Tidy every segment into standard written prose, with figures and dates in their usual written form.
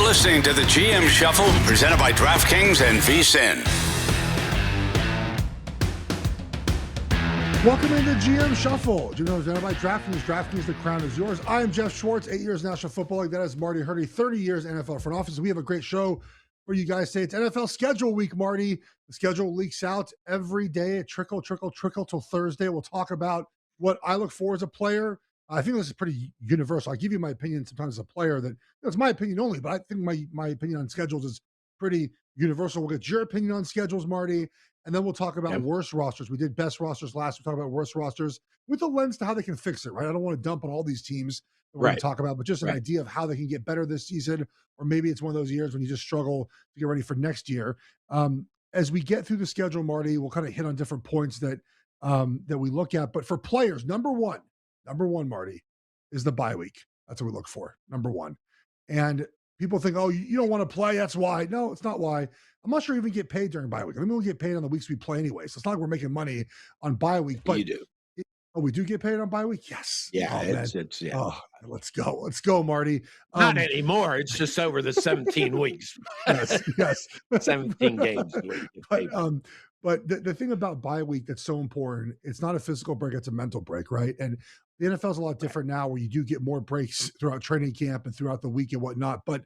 listening to the GM Shuffle, presented by DraftKings and VSiN. Welcome into GM Shuffle. You know, presented by DraftKings. DraftKings, the crown is yours. I am Geoff Schwartz, 8 years National Football League. That is Marty Hurney, 30 years NFL front office. We have a great show for you guys today. It's NFL schedule week, Marty. The schedule leaks out every day. It trickle till Thursday. We'll talk about what I look for as a player. I think this is pretty universal. I give you my opinion sometimes as a player that it's my opinion only, but I think my opinion on schedules is pretty universal. We'll get your opinion on schedules, Marty, and then we'll talk about worst rosters. We did best rosters last. We'll talk about worst rosters with a lens to how they can fix it, right? I don't want to dump on all these teams that we're going to talk about, but just an idea of how they can get better this season, or maybe it's one of those years when you just struggle to get ready for next year. As we get through the schedule, Marty, we'll kind of hit on different points that we look at. But for players, number one, Marty, is the bye week. That's what we look for, number one. And people think, oh, you don't want to play, that's why. No, it's not why. I'm not sure you even get paid during bye week. I mean, we'll get paid on the weeks we play anyway. So it's not like we're making money on bye week. But you do. We do get paid on bye week? Yes. Yeah, it's yeah. Oh, let's go, Marty. Not anymore. It's just over the 17 weeks. Yes. 17 games. But the thing about bye week that's so important, it's not a physical break, it's a mental break, right? And the NFL is a lot different now, where you do get more breaks throughout training camp and throughout the week and whatnot. But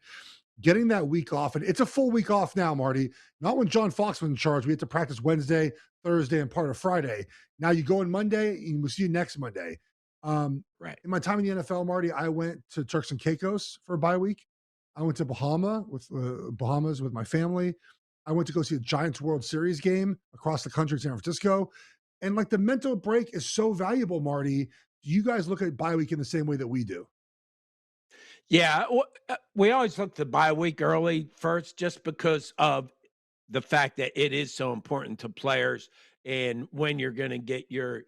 getting that week off, and it's a full week off now, Marty. Not when John Fox was in charge. We had to practice Wednesday, Thursday, and part of Friday. Now you go in Monday, and we'll see you next Monday. In my time in the NFL, Marty, I went to Turks and Caicos for a bye week. I went to Bahamas with my family. I went to go see a Giants World Series game across the country in San Francisco. And like, the mental break is so valuable, Marty. Do you guys look at bye week in the same way that we do? Yeah, we always look to bye week early first, just because of the fact that it is so important to players and when you're going to get your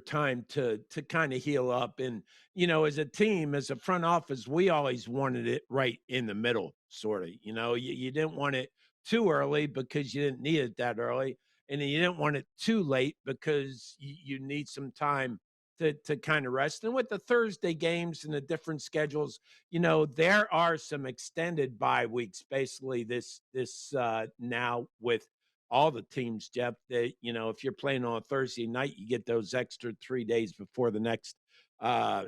time to kind of heal up. And, you know, as a team, as a front office, we always wanted it right in the middle, sort of. You know, you didn't want it too early because you didn't need it that early, and then you didn't want it too late because you need some time to kind of rest. And with the Thursday games and the different schedules, you know, there are some extended bye weeks, basically this now with all the teams, Geoff, that, you know, if you're playing on a Thursday night, you get those extra 3 days before the next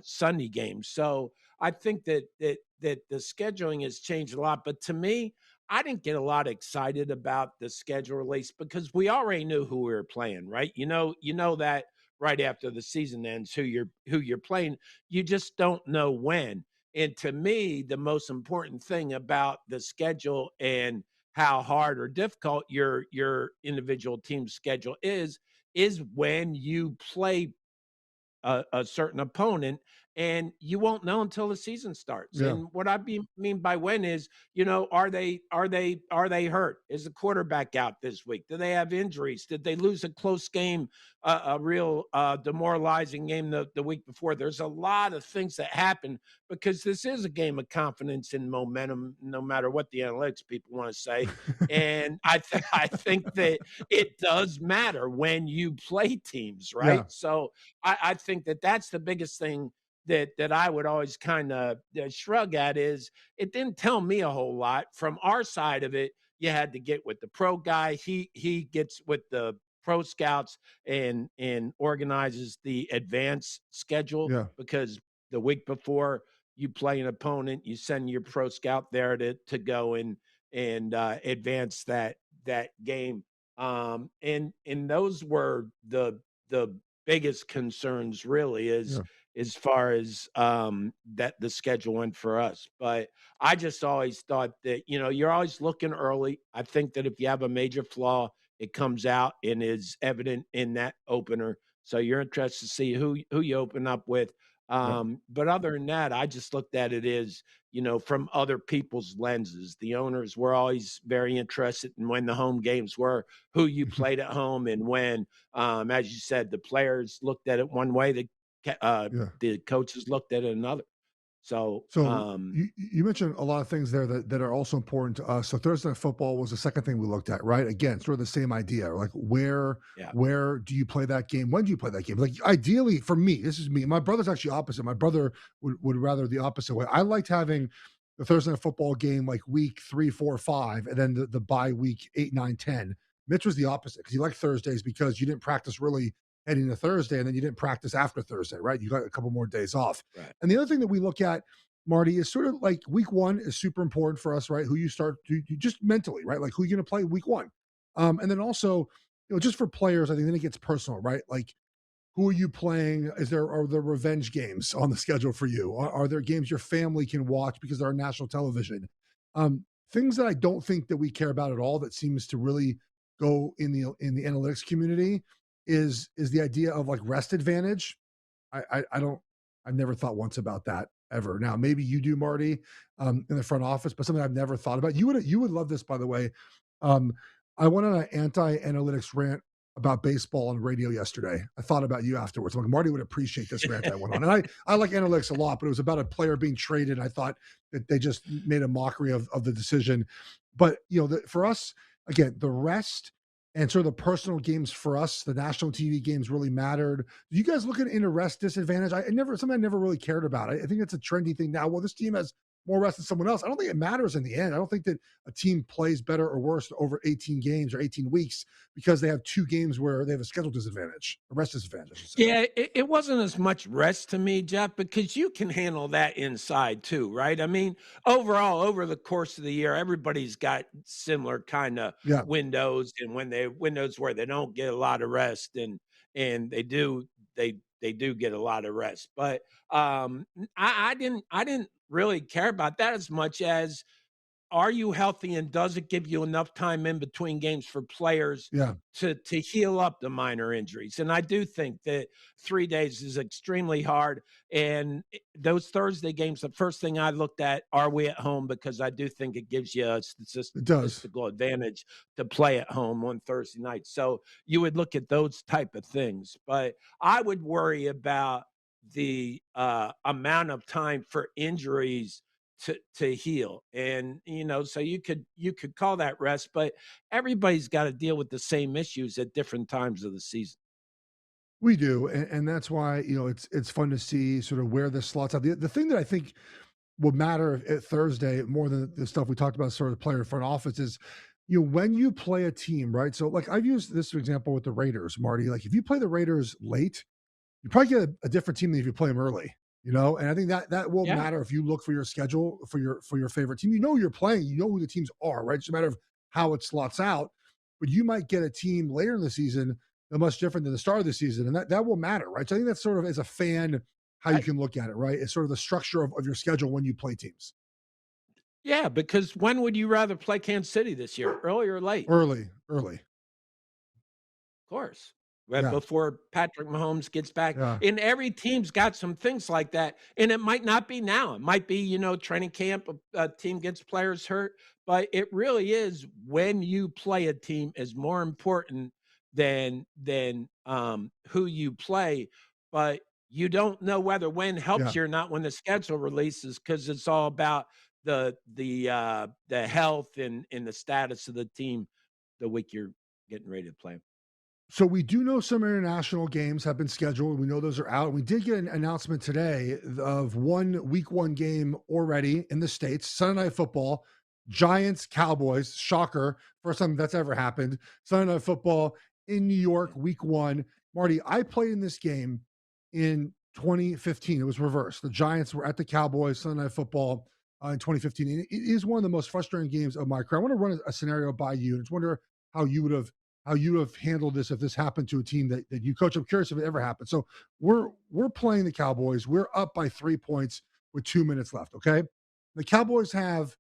Sunday game. So I think that the scheduling has changed a lot. But to me, I didn't get a lot excited about the schedule release because we already knew who we were playing, right? You know that right after the season ends, who you're playing. You just don't know when. And to me, the most important thing about the schedule and how hard or difficult your individual team's schedule is when you play a certain opponent, and you won't know until the season starts. Yeah. And what I mean by when is, you know, are they hurt? Is the quarterback out this week? Do they have injuries? Did they lose a close game, a real demoralizing game the week before? There's a lot of things that happen because this is a game of confidence and momentum, no matter what the analytics people want to say. And I think that it does matter when you play teams, right? Yeah. So I think that that's the biggest thing that I would always kind of shrug at, is it didn't tell me a whole lot. From our side of it, you had to get with the pro guy. He gets with the pro scouts and organizes the advance schedule, because the week before you play an opponent, you send your pro scout there to go and advance that game. And those were the biggest concerns, really, as far as that the schedule went for us. But I just always thought that, you know, you're always looking early. I think that if you have a major flaw, it comes out and is evident in that opener. So you're interested to see who you open up with. But other than that, I just looked at it as, you know, from other people's lenses. The owners were always very interested in when the home games were, who you played at home, and when, as you said, the players looked at it one way, the coaches looked at it another. So you mentioned a lot of things there that are also important to us. So Thursday Night Football was the second thing we looked at, right? Again, sort of the same idea. Like, where do you play that game? When do you play that game? Like, ideally, for me, this is me. My brother's actually opposite. My brother would rather the opposite way. I liked having the Thursday Night Football game like week 3, 4, 5, and then the bye week 8, 9, 10. Mitch was the opposite because he liked Thursdays because you didn't practice really heading to Thursday, and then you didn't practice after Thursday, right? You got a couple more days off. Right. And the other thing that we look at, Marty, is sort of like week one is super important for us, right? Who you start to just mentally, right? Like who you're going to play week one. And then also, just for players, I think then it gets personal, right? Like who are you playing? Are there revenge games on the schedule for you? Are there games your family can watch because they're on national television? Things that I don't think that we care about at all that seems to really go in the analytics community is the idea of like rest advantage. I've never thought once about that ever. Now, maybe you do, Marty, in the front office, but something I've never thought about. You would love this, by the way. I went on an anti-analytics rant about baseball on radio yesterday. I thought about you afterwards. I'm like, Marty would appreciate this rant I went on. And I like analytics a lot, but it was about a player being traded. And I thought that they just made a mockery of the decision. But, for us, again, the rest and sort of the personal games for us, the national TV games really mattered. Do you guys look at in a rest disadvantage? Something I never really cared about. I think it's a trendy thing now. Well, this team has more rest than someone else. I don't think it matters in the end. I don't think that a team plays better or worse over 18 games or 18 weeks because they have 2 games where they have a schedule disadvantage, a rest disadvantage, I should say. Yeah, it wasn't as much rest to me, Geoff, because you can handle that inside too, right? I mean, overall, over the course of the year, everybody's got similar kind of Yeah. windows, and windows where they don't get a lot of rest, and they do get a lot of rest. But I didn't really care about that as much as, are you healthy, and does it give you enough time in between games for players Yeah. to heal up the minor injuries? And I do think that 3 days is extremely hard. And those Thursday games, the first thing I looked at, are we at home? Because I do think it gives you a It does. statistical advantage to play at home on Thursday night. So you would look at those type of things. But I would worry about the amount of time for injuries to heal. And so you could call that rest, but everybody's got to deal with the same issues at different times of the season. We do. And that's why, it's fun to see sort of where this slots out. The thing that I think will matter at Thursday more than the stuff we talked about, sort of player front office, is when you play a team, right? So like I've used this example with the Raiders, Marty. Like if you play the Raiders late, you probably get a different team than if you play them early. And I think that will matter if you look for your schedule for your favorite team. You're playing, who the teams are, right? It's a matter of how it slots out. But you might get a team later in the season that's much different than the start of the season, and that will matter, right? So I think that's sort of, as a fan, how you can look at it, right? It's sort of the structure of your schedule when you play teams. Yeah, because when would you rather play Kansas City this year, early or late? Early. Of course. Right Yeah. before Patrick Mahomes gets back. Yeah. And every team's got some things like that. And it might not be now. It might be, training camp, a team gets players hurt. But it really is, when you play a team, is more important than who you play. But you don't know whether when helps you or not when the schedule releases, because it's all about the health and the status of the team the week you're getting ready to play 'em. So we do know some international games have been scheduled. We know those are out. We did get an announcement today of week one game already in the States, Sunday Night Football, Giants, Cowboys, shocker, first time that's ever happened. Sunday Night Football in New York, week one. Marty, I played in this game in 2015. It was reversed. The Giants were at the Cowboys, Sunday Night Football in 2015. And it is one of the most frustrating games of my career. I want to run a scenario by you, and just wonder how you would have handled this if this happened to a team that you coach. I'm curious if it ever happened. So we're playing the Cowboys. We're up by 3 points with 2 minutes left. Okay. The Cowboys have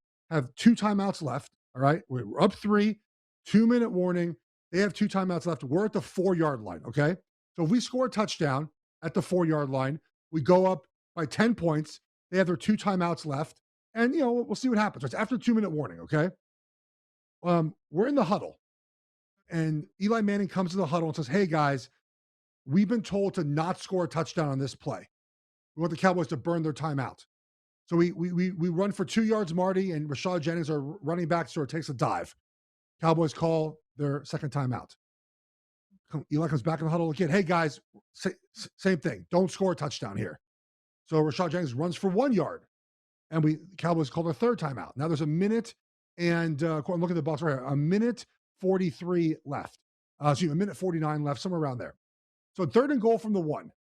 2 timeouts left. All right. We're up 3, 2-minute warning. They have 2 timeouts left. We're at the 4-yard line. Okay. So if we score a touchdown at the 4-yard line, we go up by 10 points. They have their 2 timeouts left, and we'll see what happens. It's after 2-minute warning. Okay. We're in the huddle. And Eli Manning comes to the huddle and says, "Hey guys, we've been told to not score a touchdown on this play. We want the Cowboys to burn their timeout." So we run for 2 yards, Marty, and Rashad Jennings, our running back, sort of takes a dive. Cowboys call their second timeout. Eli comes back in the huddle again. "Hey guys, same thing. Don't score a touchdown here." So Rashad Jennings runs for 1 yard. and Cowboys called a third timeout. Now there's a minute and look at the box right here, a minute 43 left. A minute 49 left, somewhere around there. So 3rd and goal from the 1.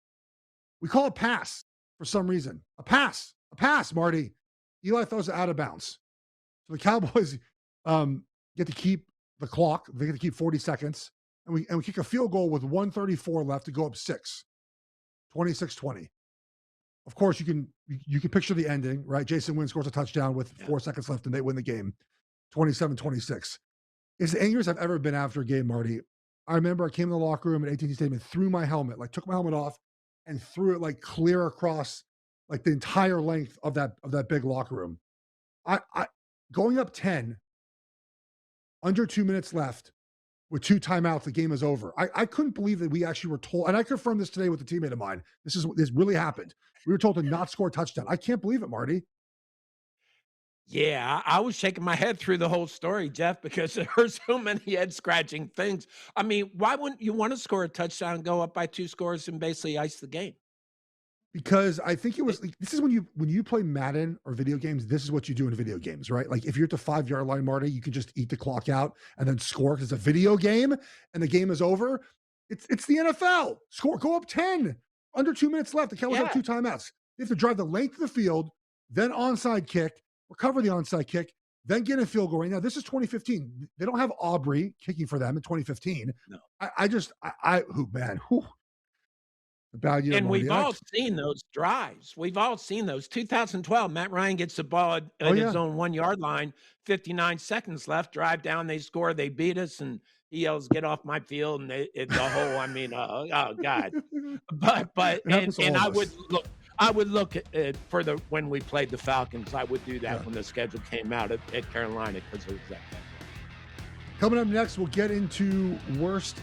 We call a pass for some reason. A pass, Marty. Eli throws it out of bounds. So the Cowboys get to keep the clock. They get to keep 40 seconds. And we kick a field goal with 1:34 left to go up 6. 26-20. Of course, you can picture the ending, right? Jason Wynn scores a touchdown with 4 seconds left and they win the game. 27-26. It's the angriest I've ever been after a game, Marty. I remember I came in the locker room at AT&T Stadium and threw my helmet, took my helmet off and threw it clear across the entire length of that big locker room. I going up 10, under 2 minutes left with 2 timeouts, the game is over. I couldn't believe that we actually were told, and I confirmed this today with a teammate of mine. This really happened. We were told to not score a touchdown. I can't believe it, Marty. Yeah, I was shaking my head through the whole story, Geoff, because there were so many head-scratching things. I mean, why wouldn't you want to score a touchdown, go up by 2 scores, and basically ice the game? Because I think it was this is when you play Madden or video games, this is what you do in video games, right? If you're at the 5-yard line, Marty, you can just eat the clock out and then score because it's a video game and the game is over. It's the NFL. Go up 10, under 2 minutes left. The Cowboys have 2 timeouts. They have to drive the length of the field, then onside kick, recover the onside kick, then get a field goal. Right now, this is 2015. They don't have Aubrey kicking for them in 2015. No. Bad year, And Marty. we've all seen those drives. We've all seen those. 2012, Matt Ryan gets the ball at his own 1-yard line, 59 seconds left, drive down, they score, they beat us, and he yells, "Get off my field!" And it's a whole. I mean, oh God. But and I would look at when we played the Falcons. I would do that when the schedule came out at Carolina because it was that bad. Coming up next, we'll get into worst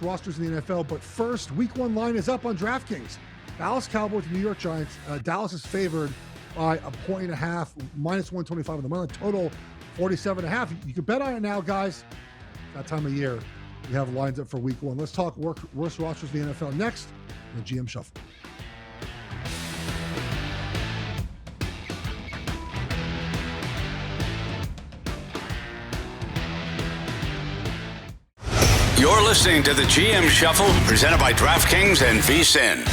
rosters in the NFL. But first, Week 1 line is up on DraftKings. Dallas Cowboys, New York Giants. Dallas is favored by 1.5, minus 125 on the money. Total 47.5. You can bet on it now, guys. That time of year, we have lines up for Week 1. Let's talk worst rosters in the NFL next on the GM Shuffle. You're listening to the GM Shuffle, presented by DraftKings and VSiN.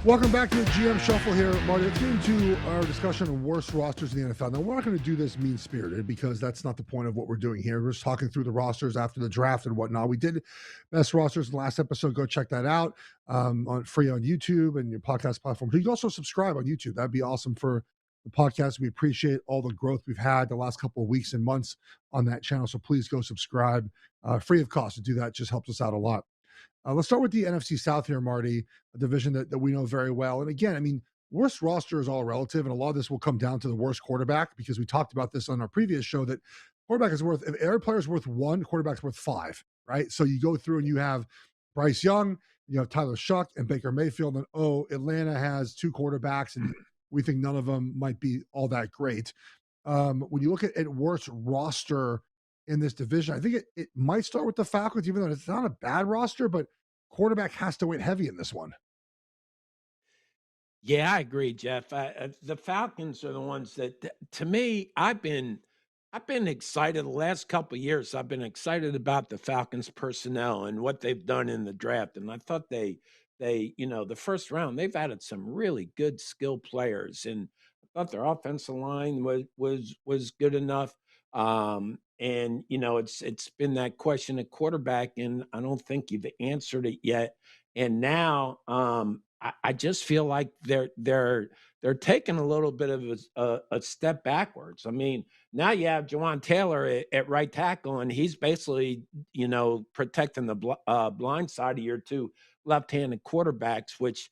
Welcome back to the GM Shuffle here, Marty. Let's get into our discussion of worst rosters in the NFL. Now, we're not going to do this mean-spirited because that's not the point of what we're doing here. We're just talking through the rosters after the draft and whatnot. We did best rosters in the last episode. Go check that out free on YouTube and your podcast platform. You can also subscribe on YouTube. That'd be awesome for the podcast. We appreciate all the growth we've had the last couple of weeks and months on that channel. So please go subscribe free of cost. To do that just helps us out a lot. Let's start with the NFC South here, Marty, a division that we know very well. And again, I mean, worst roster is all relative, and a lot of this will come down to the worst quarterback because we talked about this on our previous show that quarterback is worth, if every player is worth 1, quarterback's worth 5, right? So you go through and you have Bryce Young, you have Tyler Shuck and Baker Mayfield, and Atlanta has 2 quarterbacks, and we think none of them might be all that great. When you look at worst roster in this division, I think it might start with the Falcons, even though it's not a bad roster, but quarterback has to weigh heavy in this one. Yeah, I agree, Geoff. The Falcons are the ones that, to me, I've been excited the last couple of years. I've been excited about the Falcons personnel and what they've done in the draft, and I thought they the first round they've added some really good skill players, and I thought their offensive line was good enough. And it's been that question at quarterback, and I don't think you've answered it yet. And now I just feel like they're taking a little bit of a step backwards. I mean, now you have Jawan Taylor at right tackle, and he's basically protecting the blind side of your 2 left-handed quarterbacks, which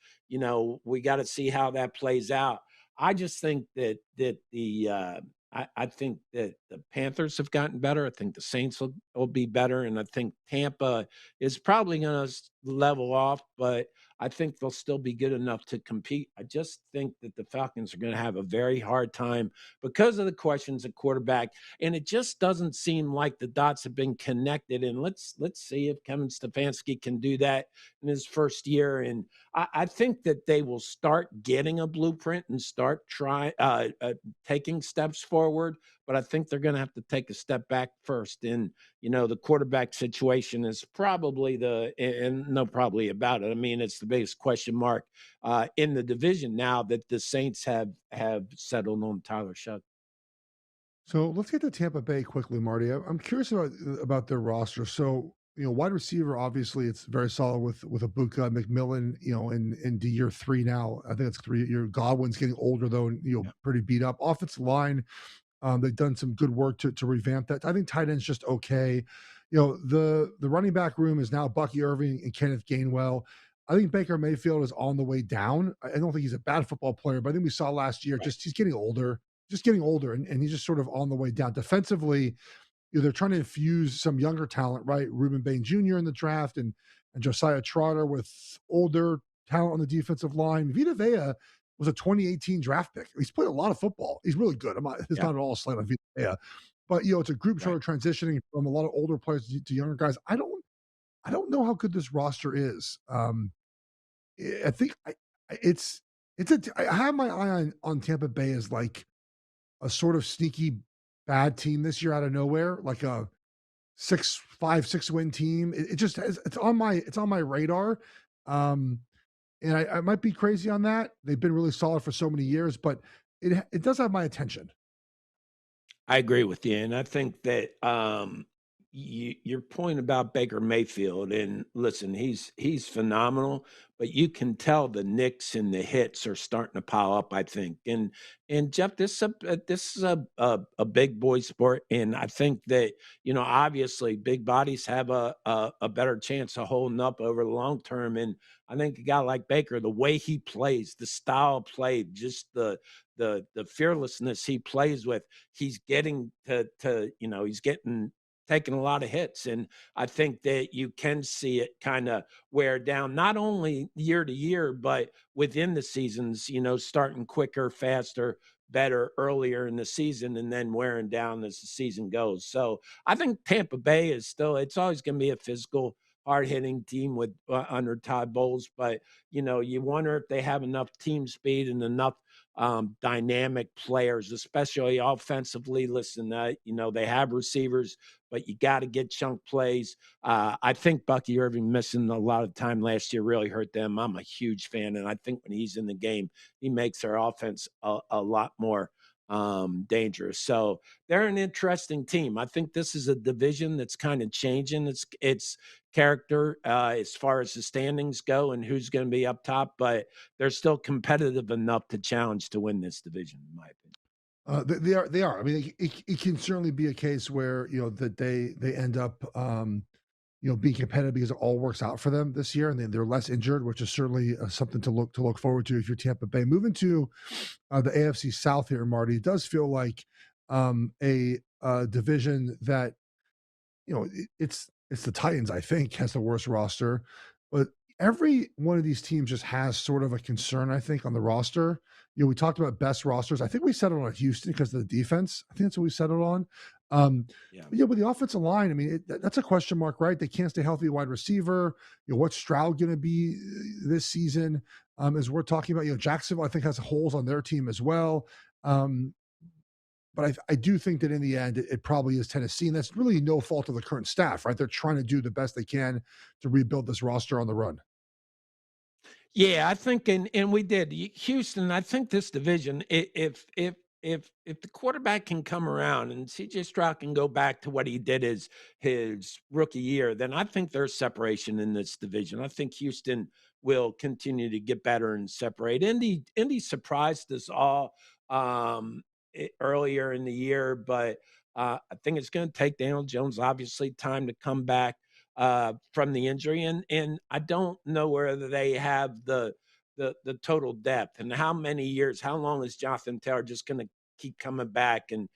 we got to see how that plays out. I just think that I think that the Panthers have gotten better. I think the Saints will be better. And I think Tampa is probably going to level off, but I think they'll still be good enough to compete. I just think that the Falcons are going to have a very hard time because of the questions at quarterback, and it just doesn't seem like the dots have been connected. And let's see if Kevin Stefanski can do that in his first year. And I think that they will start getting a blueprint and start taking steps forward. But I think they're going to have to take a step back first. And the quarterback situation is probably and no probably about it. I mean, it's the biggest question mark in the division now that the Saints have settled on Tyler Shuck. So let's get to Tampa Bay quickly, Marty. I'm curious about their roster. So wide receiver, obviously, it's very solid with Ibuka, McMillan. In year 3 now. I think it's 3 year. Godwin's getting older though, and pretty beat up. Offensive line, they've done some good work to revamp that. I think tight end's just okay. The running back room is now Bucky Irving and Kenneth Gainwell. I think Baker Mayfield is on the way down. I don't think he's a bad football player, but I think we saw last year, Right. he's getting older, and he's just sort of on the way down. Defensively, they're trying to infuse some younger talent, right? Reuben Bain Jr. in the draft and Josiah Trotter with older talent on the defensive line. Vita Vea was a 2018 draft pick. He's played a lot of football. He's really good. It's Yeah. not at all a slight on Vita Vea. But it's a group sort of transitioning from a lot of older players to younger guys. I don't know how good this roster is. I think I have my eye on Tampa Bay as like a sort of sneaky bad team this year out of nowhere, like a 6-5-6 win team. It just it's on my radar. And I might be crazy on that. They've been really solid for so many years, but it does have my attention. I agree with you, and I think that your point about Baker Mayfield, and listen, he's phenomenal, but you can tell the nicks and the hits are starting to pile up. I think, and Jeff, this is a big boy sport, and I think that obviously big bodies have a better chance of holding up over the long term, and I think a guy like Baker, the way he plays, the style of play, just the fearlessness he plays with, he's getting he's getting taking a lot of hits. And I think that you can see it kind of wear down, not only year to year, but within the seasons, starting quicker, faster, better earlier in the season and then wearing down as the season goes. So I think Tampa Bay is it's always going to be a physical, hard hitting team with under Todd Bowles. But, you wonder if they have enough team speed and enough dynamic players, especially offensively. Listen, they have receivers, but you got to get chunk plays. I think Bucky Irving missing a lot of time last year really hurt them. I'm a huge fan, and I think when he's in the game, he makes their offense a lot more dangerous. So they're an interesting team. I think this is a division that's kind of changing its character as far as the standings go and who's going to be up top, but they're still competitive enough to challenge to win this division, in my opinion. They are. I mean, it can certainly be a case where that they end up being competitive because it all works out for them this year, and they're less injured, which is certainly something to look forward to if you're Tampa Bay. Moving to the AFC South here, Marty, it does feel like a division that it's the Titans, I think, has the worst roster, but every one of these teams just has sort of a concern, I think, on the roster. We talked about best rosters. I think we settled on Houston because of the defense. I think that's what we settled on. Yeah. But the offensive line, I mean, that's a question mark, right? They can't stay healthy wide receiver. What's Stroud going to be this season? As we're talking about, Jacksonville, I think, has holes on their team as well. But I do think that in the end, it probably is Tennessee, and that's really no fault of the current staff, right? They're trying to do the best they can to rebuild this roster on the run. Yeah, I think, and we did. Houston, I think this division, if the quarterback can come around and CJ Stroud can go back to what he did his rookie year, then I think there's separation in this division. I think Houston will continue to get better and separate. Indy surprised us all earlier in the year, but I think it's going to take Daniel Jones obviously time to come back from the injury, and I don't know whether they have the total depth and how long is Jonathan Taylor just going to keep coming back and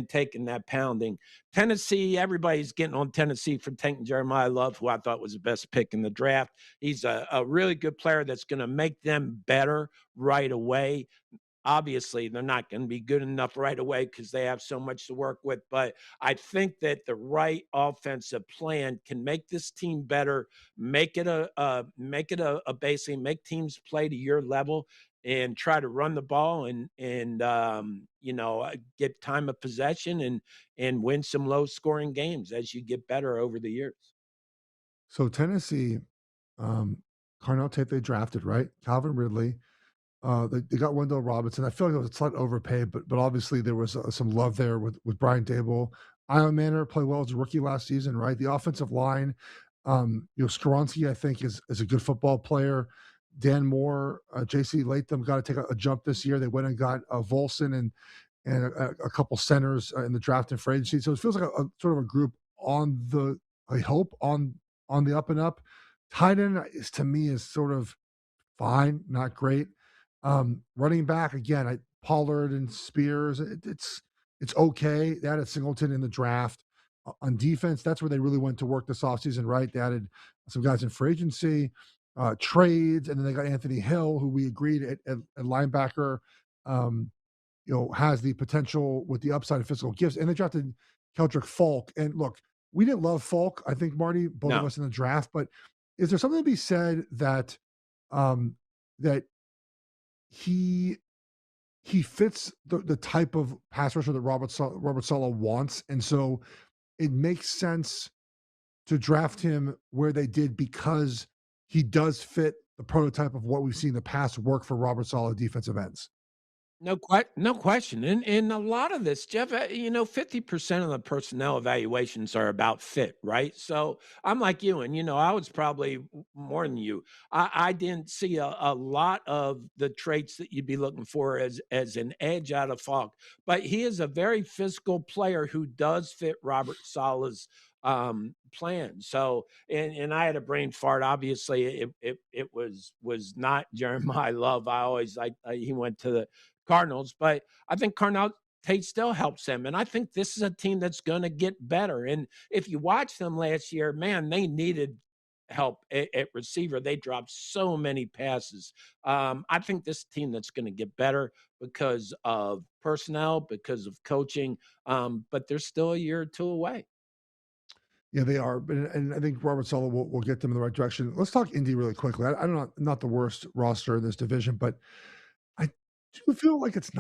taking that pounding. Tennessee, everybody's getting on Tennessee for taking Jeremiah Love, who I thought was the best pick in the draft. He's a really good player that's going to make them better right away. Obviously, they're not going to be good enough right away because they have so much to work with. But I think that the right offensive plan can make this team better, make it a basically make teams play to your level and try to run the ball and get time of possession and win some low scoring games as you get better over the years. So Tennessee, um, Carnell Tate they drafted, right? Calvin Ridley. They got Wendell Robinson. I feel like it was a slight overpay, but obviously there was some love there with Brian Dable. Ion Manor played well as a rookie last season, right? The offensive line, Skoronski, I think is a good football player. Dan Moore, J.C. Latham got to take a jump this year. They went and got Volson and a couple centers in the draft and free agency. So it feels like a sort of a group I hope on the up and up. Tight end is to me is sort of fine, not great. Running back again, Pollard and Spears, it's okay. They added Singleton in the draft. On defense, that's where they really went to work this offseason, right? They added some guys in free agency, trades, and then they got Anthony Hill, who we agreed at linebacker, has the potential with the upside of physical gifts. And they drafted Keldrick Falk. And look, we didn't love Falk, I think, Marty, both of No. us in the draft, but is there something to be said that that he fits the type of pass rusher that Robert Saleh wants, and so it makes sense to draft him where they did because he does fit the prototype of what we've seen in the past work for Robert Saleh defensive ends. No question. And a lot of this, Jeff, 50% of the personnel evaluations are about fit, right? So I'm like you, and I was probably more than you. I didn't see a lot of the traits that you'd be looking for as an edge out of Falk, but he is a very physical player who does fit Robert Saleh's plan. So and I had a brain fart. Obviously, it was not Jeremiah Love. I always he went to the Cardinals, but I think Carnell Tate still helps them. And I think this is a team that's going to get better. And if you watch them last year, man, they needed help at receiver. They dropped so many passes. I think this team that's going to get better because of personnel, because of coaching, but they're still a year or two away. Yeah, they are, and I think Robert Saleh will get them in the right direction. Let's talk Indy really quickly. I don't know, not the worst roster in this division, but I do feel like it's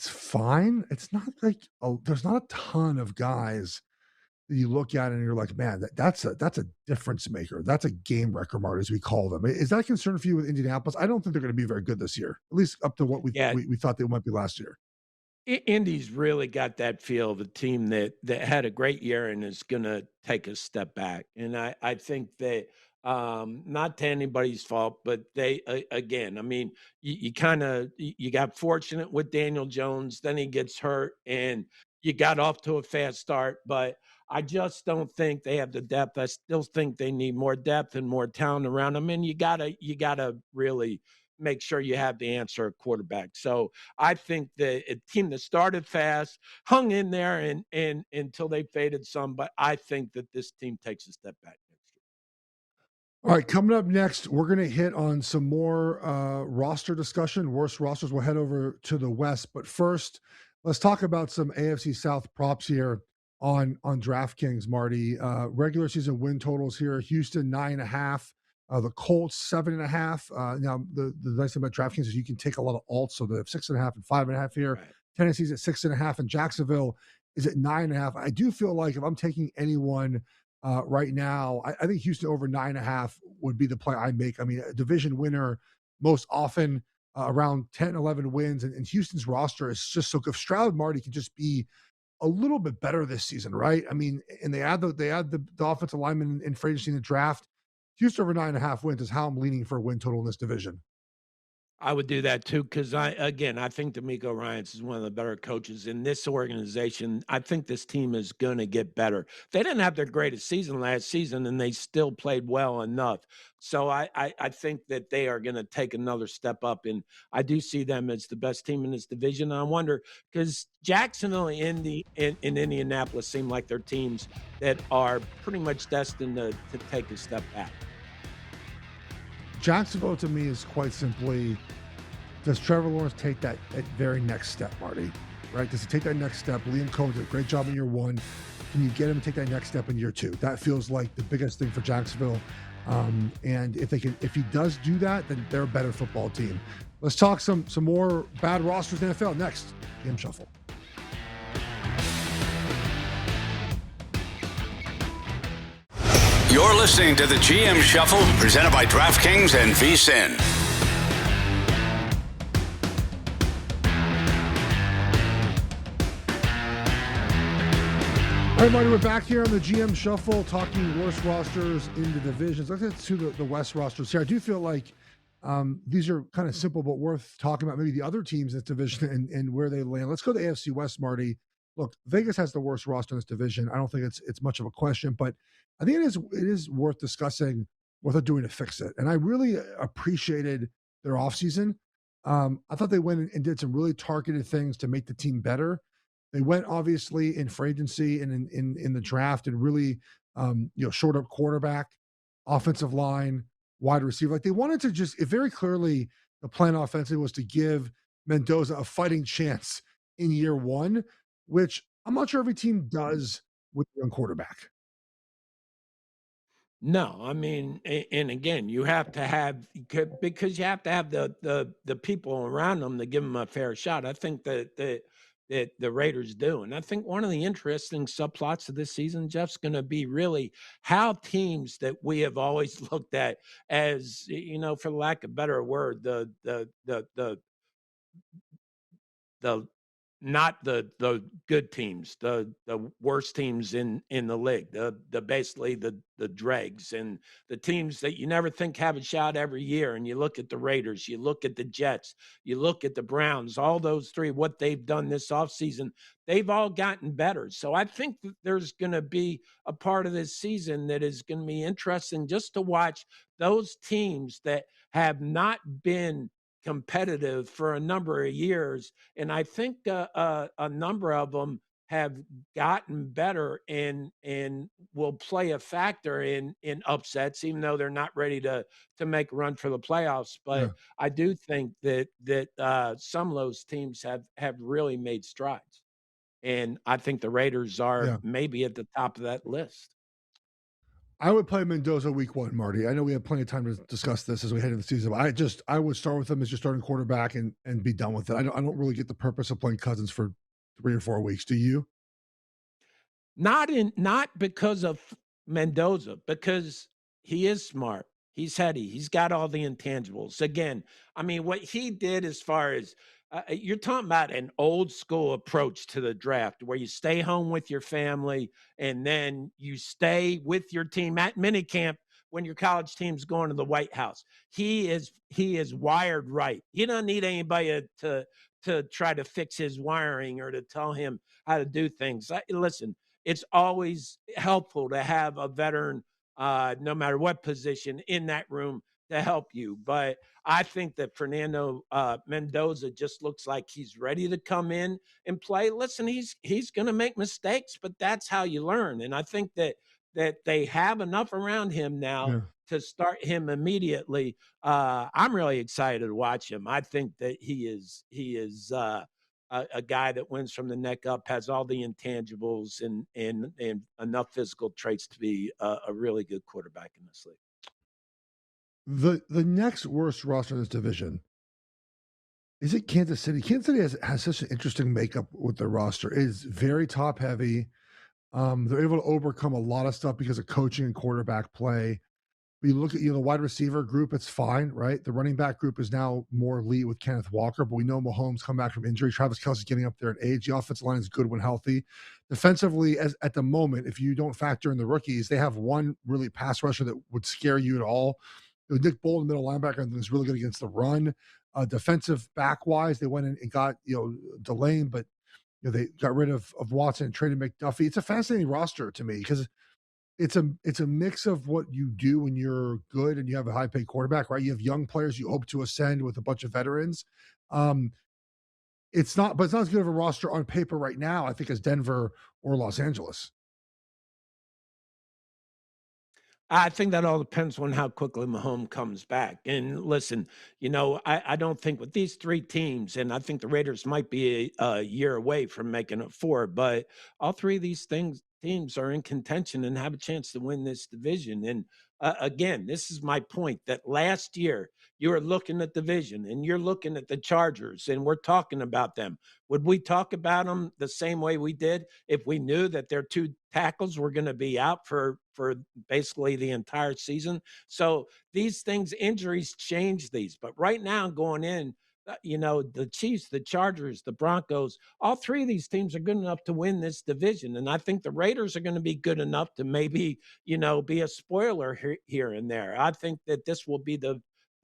fine. It's not like there's not a ton of guys that you look at and you're like, man, that's a difference maker. That's a game wrecker, Marty, as we call them. Is that a concern for you with Indianapolis? I don't think they're going to be very good this year, at least up to what Yeah, we thought they might be last year. Indy's really got that feel of a team that had a great year and is going to take a step back. And I think that not to anybody's fault, but they again, I mean, you kind of you got fortunate with Daniel Jones, then he gets hurt, and you got off to a fast start. But I just don't think they have the depth. I still think they need more depth and more talent around them. And you gotta really make sure you have the answer at quarterback. So I think that a team that started fast, hung in there and until they faded some, but I think that this team takes a step back next year. All right, coming up next, we're going to hit on some more roster discussion, worst rosters. We'll head over to the West. But first, let's talk about some AFC South props here on DraftKings, Marty. Regular season win totals here. Houston, 9.5. The Colts, 7.5. Now, the nice thing about DraftKings is you can take a lot of alts. So they have 6.5 and 5.5 here. Right. Tennessee's at 6.5, and Jacksonville is at 9.5. I do feel like if I'm taking anyone right now, I think Houston over 9.5 would be the play I make. I mean, a division winner most often around 10, 11 wins, and Houston's roster is just so good. If Stroud, Marty can just be a little bit better this season, right? I mean, and they add the offensive lineman in free agency in the draft. Houston over 9.5 wins is how I'm leaning for a win total in this division. I would do that too because I think D'Amico Ryans is one of the better coaches in this organization. I think this team is going to get better. They didn't have their greatest season last season, and they still played well enough. So I think that they are going to take another step up, and I do see them as the best team in this division. And I wonder because Jacksonville and in Indianapolis seem like they're teams that are pretty much destined to take a step back. Jacksonville to me is quite simply, does Trevor Lawrence take that very next step, Marty? Right? Does he take that next step? Liam Cohen did a great job in year one. Can you get him to take that next step in year two? That feels like the biggest thing for Jacksonville. And if he does do that, then they're a better football team. Let's talk some more bad rosters in the NFL next. GM Shuffle. You're listening to the GM Shuffle, presented by DraftKings and VSiN. All right, Marty, we're back here on the GM Shuffle, talking worst rosters in the divisions. Let's get to the West rosters here. I do feel like these are kind of simple, but worth talking about maybe the other teams in this division and where they land. Let's go to AFC West, Marty. Look, Vegas has the worst roster in this division. I don't think it's much of a question, but I think it is worth discussing what they're doing to fix it. And I really appreciated their offseason. I thought they went and did some really targeted things to make the team better. They went obviously in free agency and in the draft and really shored up quarterback, offensive line, wide receiver. Like they wanted to just, it very clearly the plan offensively was to give Mendoza a fighting chance in year one, which I'm not sure every team does with a young quarterback. No, I mean, and again, you have to have because you have to have the people around them to give them a fair shot. I think that the Raiders do, and I think one of the interesting subplots of this season, Jeff's going to be really how teams that we have always looked at as, for lack of a better word, the not the good teams, the worst teams in the league, the basically the dregs and the teams that you never think have a shot every year. And you look at the Raiders, you look at the Jets, you look at the Browns, all those three, what they've done this offseason, they've all gotten better. So I think that there's going to be a part of this season that is going to be interesting just to watch those teams that have not been competitive for a number of years. And I think a number of them have gotten better and will play a factor in upsets, even though they're not ready to make a run for the playoffs. But Yeah. I do think that some of those teams have really made strides. And I think the Raiders are maybe at the top of that list. I would play Mendoza week one, Marty. I know we have plenty of time to discuss this as we head into the season, but I would start with him as your starting quarterback and be done with it. I don't really get the purpose of playing Cousins for 3 or 4 weeks. Do you? Not because of Mendoza, because he is smart. He's heady. He's got all the intangibles. Again, I mean, what he did as far as you're talking about an old school approach to the draft where you stay home with your family and then you stay with your team at minicamp when your college team's going to the White House. He is wired right. He doesn't need anybody to try to fix his wiring or to tell him how to do things. Listen, it's always helpful to have a veteran, no matter what position, in that room to help you. But I think that Fernando Mendoza just looks like he's ready to come in and play. Listen, he's going to make mistakes, but that's how you learn. And I think that they have enough around him now to start him immediately. I'm really excited to watch him. I think that he is a guy that wins from the neck up, has all the intangibles and enough physical traits to be a really good quarterback in this league. The next worst roster in this division, is it Kansas City? Kansas City has such an interesting makeup with their roster. It is very top heavy. They're able to overcome a lot of stuff because of coaching and quarterback play. But you look at the wide receiver group, it's fine, right? The running back group is now more elite with Kenneth Walker, but we know Mahomes come back from injury. Travis Kelce's getting up there in age. The offensive line is good when healthy. Defensively, at the moment, if you don't factor in the rookies, they have one really pass rusher that would scare you at all. Nick Bolton, middle linebacker, is really good against the run. Defensive back wise, they went in and got Delane, but they got rid of Watson and traded McDuffie. It's a fascinating roster to me because it's a mix of what you do when you're good and you have a high paid quarterback, right? You have young players you hope to ascend with a bunch of veterans. Um, but it's not as good of a roster on paper right now, I think, as Denver or Los Angeles. I think that all depends on how quickly Mahomes comes back. And listen, I don't think with these three teams, and I think the Raiders might be a year away from making it four, but all three of these teams are in contention and have a chance to win this division. And again, this is my point that last year you were looking at division and you're looking at the Chargers, and we're talking about them. Would we talk about them the same way we did if we knew that their two tackles were going to be out for basically the entire season? So these things, injuries change these. But right now, going in, the Chiefs, the Chargers, the Broncos, all three of these teams are good enough to win this division. And I think the Raiders are going to be good enough to maybe, be a spoiler here and there. I think that this will be the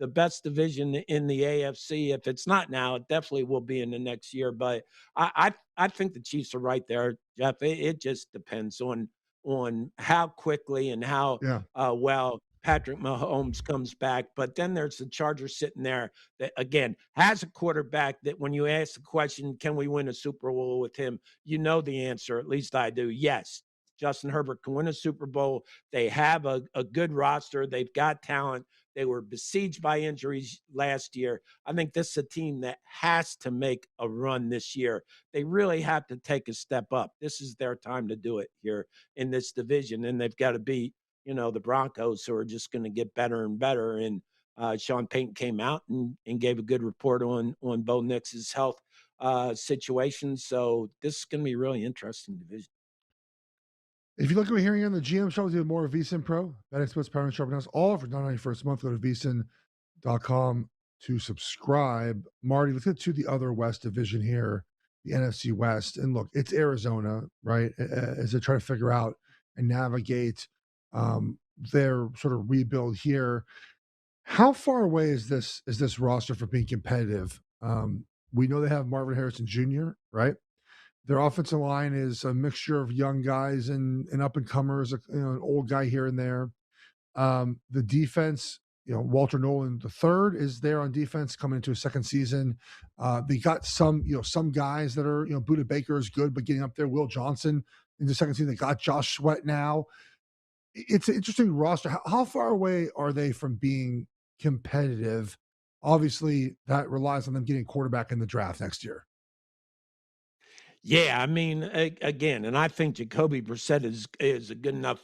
best division in the AFC. If it's not now, it definitely will be in the next year. But I think the Chiefs are right there, Geoff. It just depends on how quickly and how Yeah. well Patrick Mahomes comes back. But then there's the Chargers sitting there that, again, has a quarterback that when you ask the question, can we win a Super Bowl with him? You know the answer, at least I do. Yes, Justin Herbert can win a Super Bowl. They have a good roster. They've got talent. They were besieged by injuries last year. I think this is a team that has to make a run this year. They really have to take a step up. This is their time to do it here in this division, and they've got to beat, the Broncos, who are just going to get better and better. And Sean Payton came out and gave a good report on Bo Nix's health situation. So this is going to be a really interesting division. If you look at what we're hearing on the GM show, we do more of VSiN Pro. That experts power and sharpen us all for $9.91 a month. Go to VSiN.com to subscribe. Marty, let's get to the other West division here, the NFC West. And look, it's Arizona, right? As they try to figure out and navigate their sort of rebuild here. How far away is this roster from being competitive? We know they have Marvin Harrison Jr., right? Their offensive line is a mixture of young guys and up and comers, an old guy here and there. The defense, Walter Nolan III is there on defense coming into a second season. They got some guys that are, Buda Baker is good, but getting up there. Will Johnson in the second season. They got Josh Sweat now. It's an interesting roster. How far away are they from being competitive? Obviously, that relies on them getting a quarterback in the draft next year. Yeah, I mean, again, and I think Jacoby Brissett is a good enough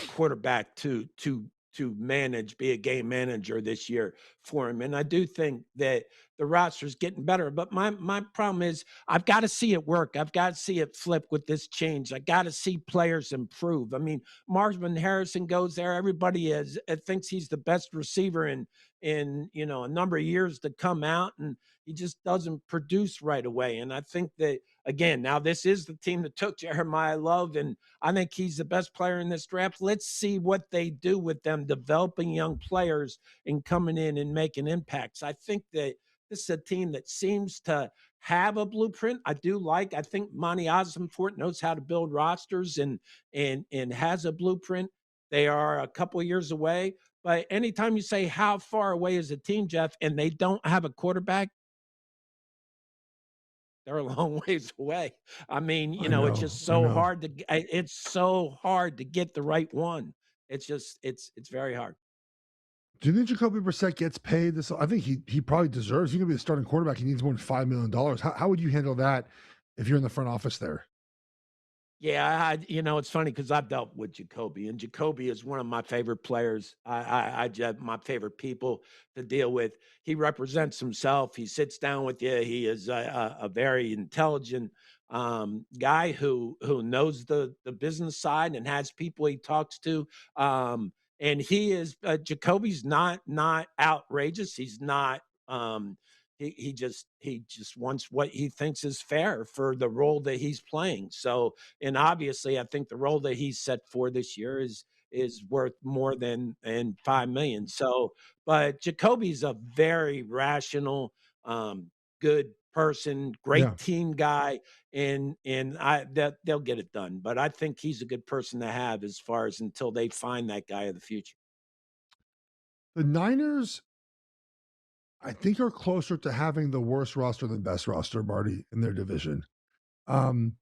quarterback to manage, be a game manager this year for him. And I do think that the roster is getting better. But my problem is I've got to see it work. I've got to see it flip with this change. I got to see players improve. I mean, Marvin Harrison goes there. Everybody thinks he's the best receiver in a number of years to come out, and he just doesn't produce right away. And I think that, again, now this is the team that took Jeremiah Love, and I think he's the best player in this draft. Let's see what they do with them developing young players and coming in and making impacts. I think that this is a team that seems to have a blueprint. I think Monty Ossenfort knows how to build rosters and has a blueprint. They are a couple of years away. But anytime you say how far away is a team, Geoff, and they don't have a quarterback, they're a long ways away. I mean, it's just so hard to get the right one. It's just it's very hard. Do you think Jacoby Brissett gets paid this? I think he probably deserves. He's going to be the starting quarterback. He needs more than $5 million. How would you handle that if you're in the front office there? Yeah, it's funny because I've dealt with Jacoby, and Jacoby is one of my favorite players. My favorite people to deal with. He represents himself. He sits down with you. He is a very intelligent guy who knows the business side and has people he talks to. And he is Jacoby's not outrageous. He's not. He just wants what he thinks is fair for the role that he's playing. So, and obviously, I think the role that he's set for this year is worth more than $5 million. So, but Jacoby's a very rational, good person, great Yeah. team guy, and that they'll get it done. But I think he's a good person to have as far as until they find that guy of the future. The Niners, I think, are closer to having the worst roster than best roster, Marty, in their division. Um,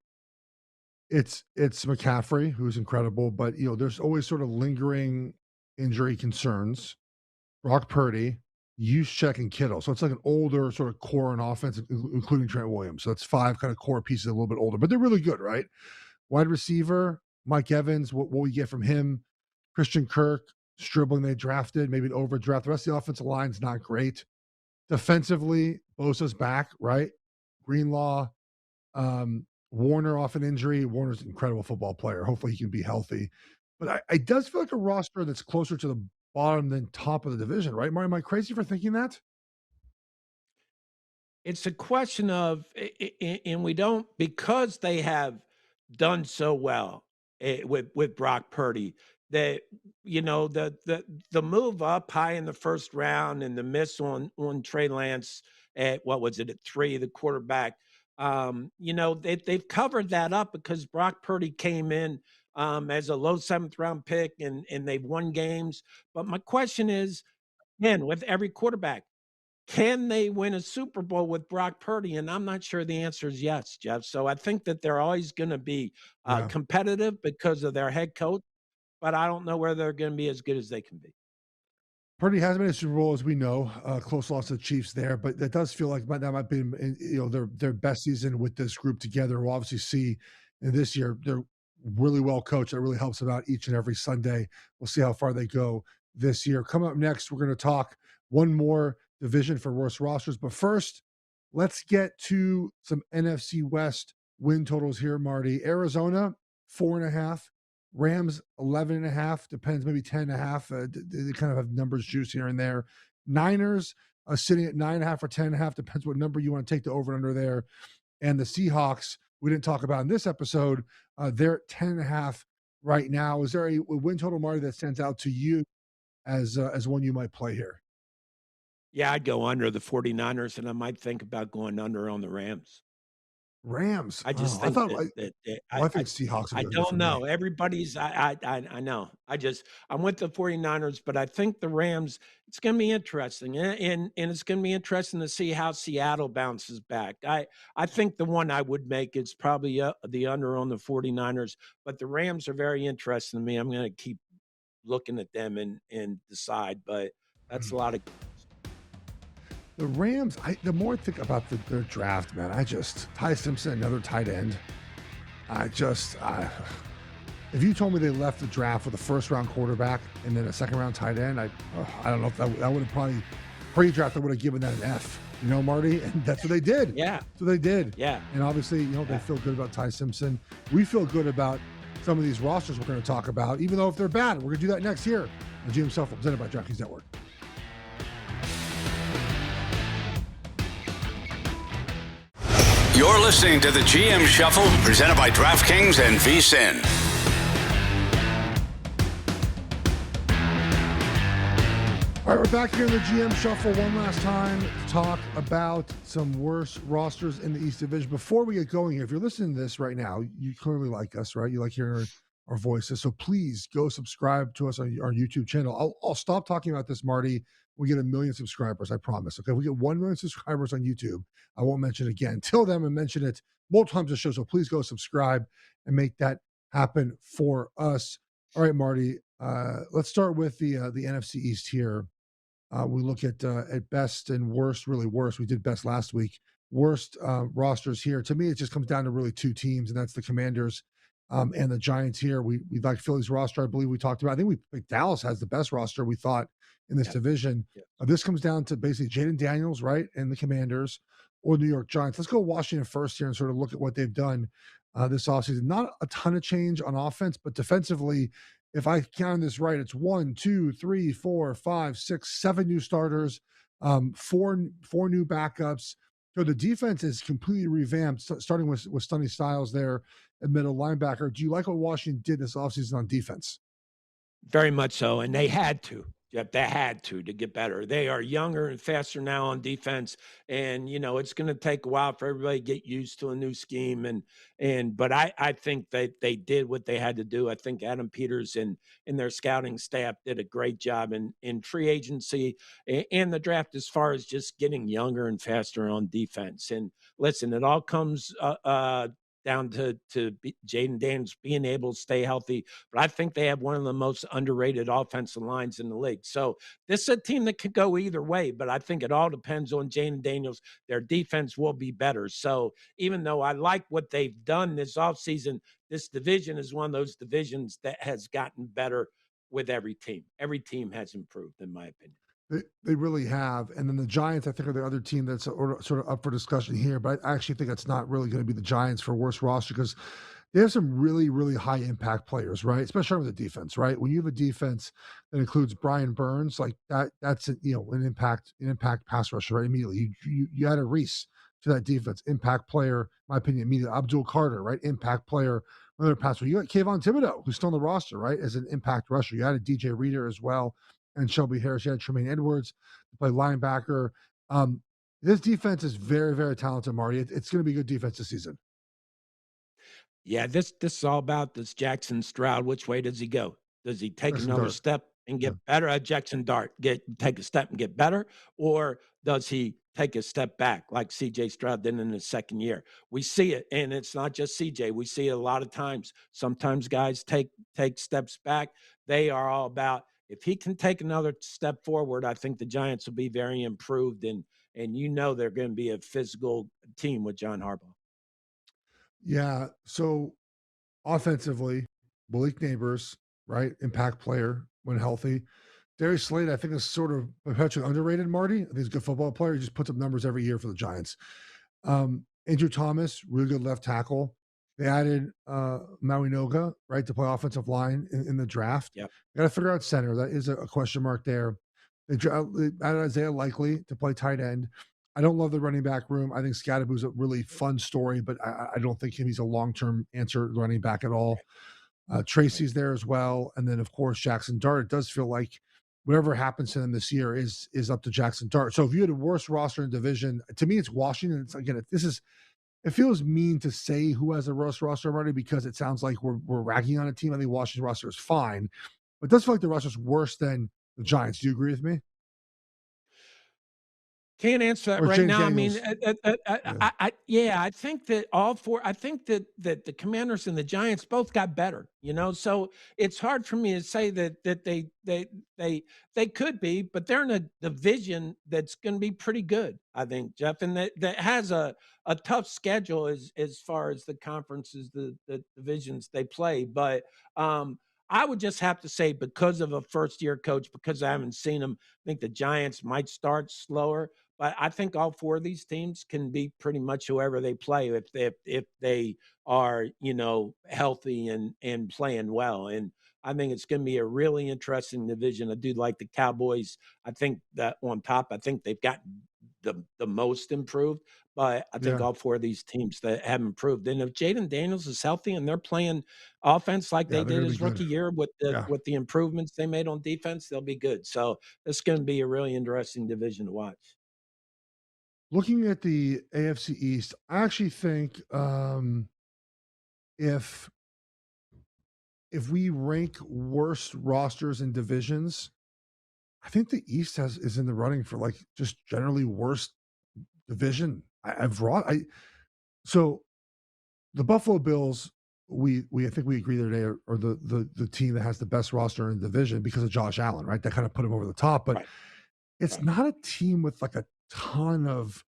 it's McCaffrey, who's incredible, but there's always sort of lingering injury concerns. Brock Purdy, Juszczyk, and Kittle. So it's like an older sort of core on offense, including Trent Williams. So it's 5 kind of core pieces, a little bit older, but they're really good, right? Wide receiver, Mike Evans, what we get from him? Christian Kirk, Stribling they drafted, maybe an overdraft. The rest of the offensive line's not great. Defensively, Bosa's back, right? Greenlaw, Warner off an injury. Warner's an incredible football player. Hopefully he can be healthy. But it does feel like a roster that's closer to the bottom than top of the division, right? Marty, am I crazy for thinking that? It's a question of, and we don't, because they have done so well with Brock Purdy. That the move up high in the first round and the miss on Trey Lance at what was it at 3, the quarterback. They've covered that up because Brock Purdy came in as a low 7th round pick and they've won games. But my question is, again, with every quarterback, can they win a Super Bowl with Brock Purdy? And I'm not sure the answer is yes, Geoff. So I think that they're always going to be Yeah. competitive because of their head coach, but I don't know whether they're going to be as good as they can be. Purdy has made a Super Bowl, as we know. Close loss to the Chiefs there, but that does feel like that might be their best season with this group together. We'll obviously see in this year they're really well coached. That really helps them out each and every Sunday. We'll see how far they go this year. Coming up next, we're going to talk one more division for worst rosters. But first, let's get to some NFC West win totals here, Marty. Arizona, 4.5. Rams 11.5, depends, maybe 10.5. They kind of have numbers juice here and there. Niners sitting at 9.5 or 10.5, depends what number you want to take the over and under there. And the Seahawks, we didn't talk about in this episode, they're at 10.5 right now. Is there a win total, Marty, that stands out to you as one you might play here? Yeah, I'd go under the 49ers, and I might think about going under on the Rams. Rams. I just I think thought. I think Seahawks. I don't know. Everybody's I know. I went the 49ers, but I think the Rams, it's going to be interesting. And it's going to be interesting to see how Seattle bounces back. I think the one I would make is probably the under on the 49ers, but the Rams are very interesting to me. I'm going to keep looking at them and decide, but that's a lot of The Rams, the more I think about their draft, man, Ty Simpson, another tight end. If you told me they left the draft with a first-round quarterback and then a second-round tight end, I don't know if that would have probably, pre-draft, I would have given that an F. Marty? And that's what they did. Yeah. So they did. Yeah. And obviously, they feel good about Ty Simpson. We feel good about some of these rosters we're going to talk about, even though if they're bad. We're going to do that next here on GM Shuffle, presented by DraftKings Network. You're listening to the GM Shuffle, presented by DraftKings and VSiN. All right, we're back here in the GM Shuffle one last time to talk about some worse rosters in the East Division. Before we get going here, if you're listening to this right now, you clearly like us, right? You like hearing our voices. So please go subscribe to us on our YouTube channel. I'll stop talking about this, Marty. We get 1 million subscribers, I promise. Okay, we get 1 million subscribers on YouTube. I won't mention it again. Till then, I mention it multiple times a show. So please go subscribe and make that happen for us. All right, Marty. Let's start with the NFC East here. We look at best and worst, really worst. We did best last week. Worst rosters here. To me, it just comes down to really 2 teams, and that's the Commanders and the Giants here. We like Philly's roster. I believe we talked about. I think Dallas has the best roster, we thought, in this division. This comes down to basically Jaden Daniels, right, and the Commanders, or New York Giants. Let's go Washington first here and sort of look at what they've done this offseason. Not a ton of change on offense, but defensively, if I count this right, it's 1, 2, 3, 4, 5, 6, 7 new starters, four new backups. So the defense is completely revamped, starting with Sonny Styles there at middle linebacker. Do you like what Washington did this offseason on defense? Very much so, and they had to. Jeff. They had to get better. They are younger and faster now on defense, and it's going to take a while for everybody to get used to a new scheme. But I think that they did what they had to do. I think Adam Peters and their scouting staff did a great job in free agency and the draft as far as just getting younger and faster on defense. And listen, it all comes down to Jaden Daniels being able to stay healthy. But I think they have one of the most underrated offensive lines in the league. So this is a team that could go either way, but I think it all depends on Jaden Daniels. Their defense will be better. So even though I like what they've done this offseason, this division is one of those divisions that has gotten better with every team. Every team has improved, in my opinion. They really have. And then the Giants, I think, are the other team that's sort of up for discussion here. But I actually think that's not really going to be the Giants for worst roster because they have some really, really high impact players, right? Especially with the defense, right? When you have a defense that includes Brian Burns, like that's an impact pass rusher, right? Immediately, you add a Reese to that defense, impact player, in my opinion, immediately. Abdul Carter, right? Impact player, another pass rusher. You got Kayvon Thibodeau, who's still on the roster, right? As an impact rusher. You added DJ Reader as well. And Shelby Harris, you had Tremaine Edwards to play linebacker. This defense is very, very talented, Marty. It's going to be a good defense this season. Yeah, this is all about this Jackson Stroud. Which way does he go? Does he take another step and get better? Jackson Dart take a step and get better, or does he take a step back like CJ Stroud did in his second year? We see it, and it's not just CJ. We see it a lot of times. Sometimes guys take steps back. They are all about, if he can take another step forward, I think the Giants will be very improved, and they're going to be a physical team with John Harbaugh. Yeah. So offensively, Malik Neighbors, right? Impact player when healthy. Darius Slade, I think, is sort of perpetually underrated, Marty. I think he's a good football player. He just puts up numbers every year for the Giants. Andrew Thomas, really good left tackle. They added Mauinoga, right, to play offensive line in the draft. Yep. Got to figure out center. That is a question mark there. They added Isaiah Likely to play tight end. I don't love the running back room. I think Scadaboo's a really fun story, but I don't think he's a long-term answer running back at all. Tracy's there as well. And then, of course, Jackson Dart. It does feel like whatever happens to them this year is up to Jackson Dart. So if you had a worst roster in division, to me, it's Washington. It's, again, it feels mean to say who has a worst roster already because it sounds like we're ragging on a team. I think Washington's roster is fine, but it does feel like the roster is worse than the Giants. Do you agree with me? Can't answer that right now. Daniels. I mean, I think that I think that the Commanders and the Giants both got better, so it's hard for me to say that they could be, but they're in a division that's going to be pretty good, I think, Jeff, and that has a tough schedule as far as the conferences, the divisions they play. But I would just have to say, because of a first-year coach, because I haven't seen them, I think the Giants might start slower. But I think all four of these teams can beat pretty much whoever they play if they are, healthy and playing well. And I think it's going to be a really interesting division. I do like the Cowboys. I think that on top, I think they've gotten the most improved. But I think all four of these teams that have improved. And if Jaden Daniels is healthy and they're playing offense like they did his rookie year with the improvements they made on defense, they'll be good. So it's going to be a really interesting division to watch. Looking at the AFC East, I actually think if we rank worst rosters and divisions, I think the East is in the running for like just generally worst division. So the Buffalo Bills, I think we agree today are the team that has the best roster in the division because of Josh Allen, right? That kind of put him over the top, but it's not a team with like a ton of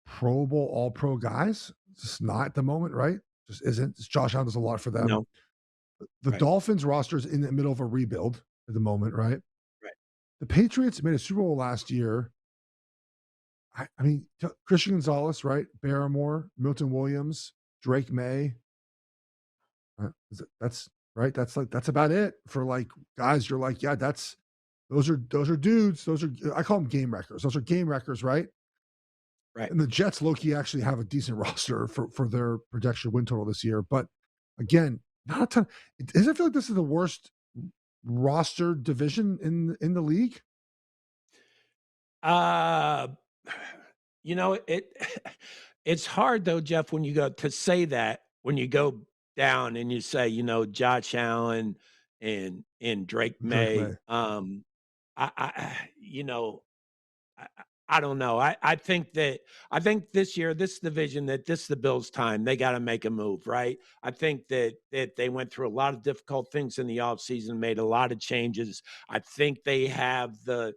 Pro Bowl, all pro guys. It's just not at the moment, right? Just isn't. Josh Allen does a lot for them. No. The Dolphins roster is in the middle of a rebuild at the moment, right? Right. The Patriots made a Super Bowl last year. I mean, Christian Gonzalez, right? Barrymore, Milton Williams, Drake May. That's right. That's about it for like guys. You're like, yeah, those are dudes. I call them game wreckers. Those are game wreckers, right? Right. And the Jets, low-key, actually have a decent roster for their projection win total this year. But again, not a ton. Does it feel like this is the worst roster division in the league? Uh, it it's hard though, Jeff, when you go to say that when you go down and you say, Josh Allen and Drake Drake May. May. I don't know. I think this year, this division, that this is the Bills' time. They got to make a move, right? I think that they went through a lot of difficult things in the offseason, made a lot of changes. I think they have the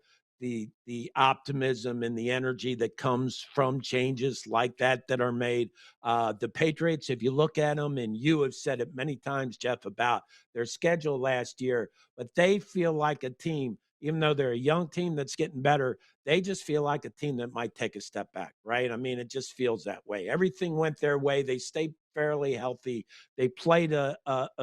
optimism and the energy that comes from changes like that are made. The Patriots, if you look at them, and you have said it many times, Jeff, about their schedule last year, but they feel like a team, even though they're a young team that's getting better, they just feel like a team that might take a step back, right? I mean, it just feels that way. Everything went their way. They stayed fairly healthy. They played a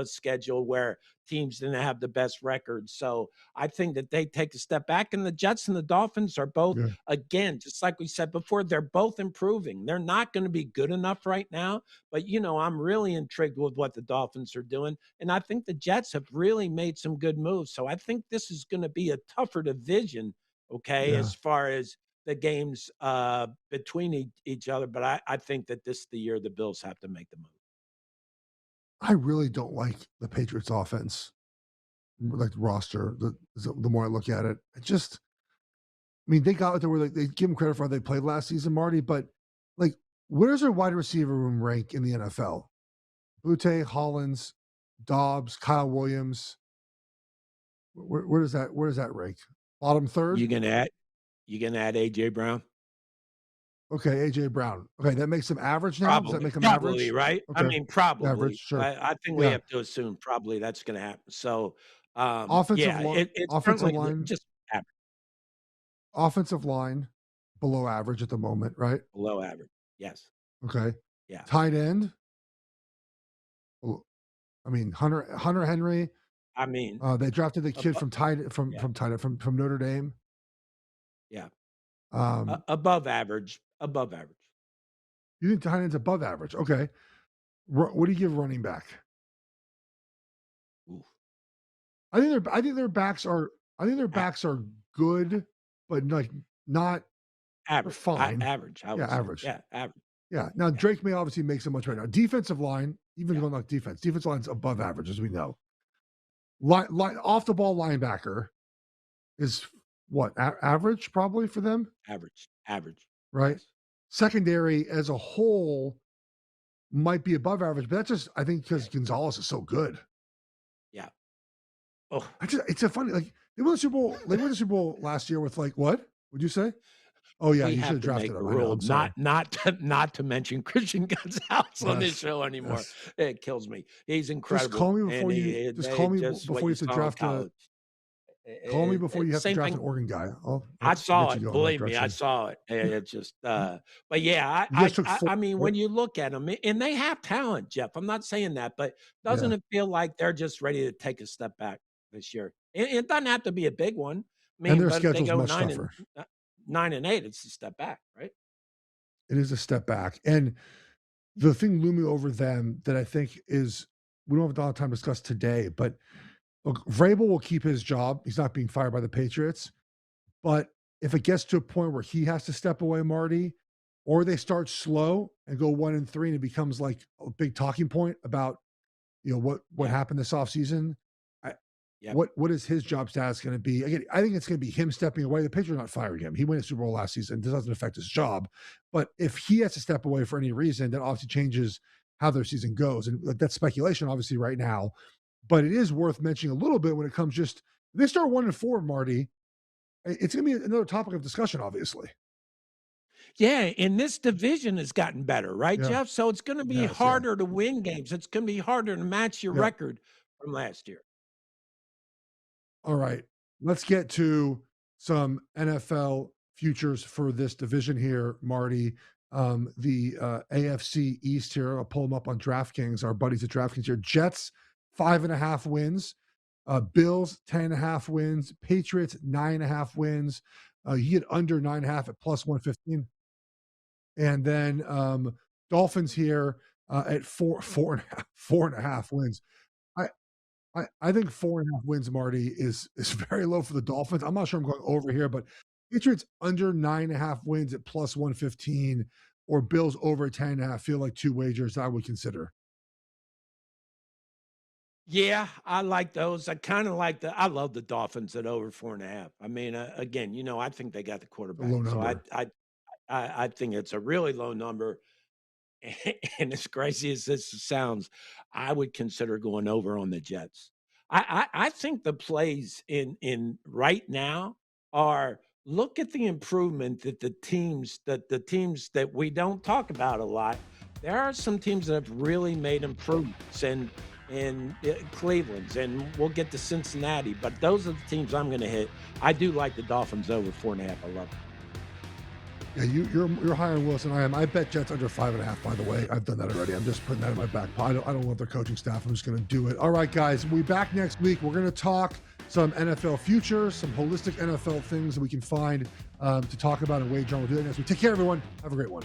schedule where teams didn't have the best record. So I think that they take a step back, and the Jets and the Dolphins are both, Yeah. again, just like we said before, they're both improving. They're not going to be good enough right now, but I'm really intrigued with what the Dolphins are doing. And I think the Jets have really made some good moves. So I think this is going to be a tougher division, okay, Yeah. as far as the games between each other. But I think that this is the year the Bills have to make the move. I really don't like the Patriots offense, like the roster. The more I look at it, they got it to where they give them credit for how they played last season, Marty. But like, where's their wide receiver room rank in the NFL? Butte, Hollins, Dobbs, Kyle Williams. Where does that rank? Bottom third. You gonna add AJ Brown? Okay, AJ Brown. Okay, that makes him average now. Does that make him Probably, average? right? I Okay, mean, probably. average. Sure. I think we Yeah. have to assume probably that's going to happen. So, Offensive line. it's Offensive certainly line. just average, Offensive line below average at the moment, right? below average. Yes. Okay. Yeah. Tight end. Hunter Henry. I mean, They drafted the kid from yeah. Notre Dame. Yeah. Um, Above average. Above average. you think tight end's above average? Okay. What do you give running back? Oof. I think their backs are good, but like not Average. fine. Average. I would Yeah, say. average. Yeah, average. Yeah. Now Yeah. Drake May obviously makes it much better. Now, defensive line, even Yeah. going like defensive line's above average, as we know. Line off the ball linebacker is what average probably for them, Average. right? Yes. Secondary as a whole might be above average, but that's just I think because Yeah. Gonzalez is so good. Yeah. Oh, It's a funny like they won the Super Bowl. They won the Super Bowl last year with like what? Would you say? Oh yeah, we you should have have to drafted make him. a I know. rule I'm sorry. not to mention Christian Gonzalez on this Yes, show anymore. yes. It kills me. He's Just incredible, call me and before you. Just call me just what before you you have to saw in draft a. college. Call me before you have to Same draft an thing. Oregon guy. I I'll saw get you it. going in that Believe me, I direction. saw it. It just, but yeah, You guys took I 4, mean, right? when you look at them, and they have talent, Jeff. I'm not saying that, but Yeah, doesn't it feel like they're just ready to take a step back this year? It doesn't have to be a big one. I and mean, their but if they schedule's go much tougher. 9-8, it's a step back, right? It is a step back, and the thing looming over them that I think is we don't have a lot of time to discuss today, but look, Vrabel will keep his job. He's not being fired by the Patriots. But if it gets to a point where he has to step away, Marty, or they start slow and go 1-3 and it becomes like a big talking point about what Yeah. happened this offseason, Yep. what is his job status going to be? Again, I think it's going to be him stepping away. The Patriots are not firing him. He won a Super Bowl last season. This doesn't affect his job. But if he has to step away for any reason, that obviously changes how their season goes. And that's speculation, obviously, right now. But it is worth mentioning a little bit when it comes if they start 1-4, Marty, it's going to be another topic of discussion, obviously. Yeah, and this division has gotten better, right, Yeah. Jeff? So it's going to be Yes, yeah. harder to win games. It's going to be harder to match your Yeah. record from last year. All right. Let's get to some NFL futures for this division here, Marty. The AFC East here, I'll pull them up on DraftKings, our buddies at DraftKings here. Jets, 5.5 wins. Bills, 10.5 wins. Patriots, 9.5 wins. You get under 9.5 at plus 115. And then Dolphins here at 4.5 wins. I think 4.5 wins, Marty, is very low for the Dolphins. I'm not sure I'm going over here, but Patriots under 9.5 wins at plus 115 or Bills over 10.5 feel like two wagers I would consider. Yeah, I like those. I kind of like I love the Dolphins at over 4.5. I mean, again, I think they got the A low quarterback. So number. I think it's a really low number. And as crazy as this sounds, I would consider going over on the Jets. I think the plays in right now are look at the improvement that the teams that we don't talk about a lot. There are some teams that have really made improvements and Cleveland's, and we'll get to Cincinnati, but those are the teams I'm going to hit. I do like the Dolphins over 4.5. I love it. Yeah, you're higher on Wilson. I am. I bet Jets under 5.5. By the way, I've done that already. I'm just putting that in my back pocket. I don't want their coaching staff. I'm just going to do it. All right, guys. We'll be back next week. We're going to talk some NFL futures, some holistic NFL things that we can find to talk about and wager on. We'll do that next week. Take care, everyone. Have a great one.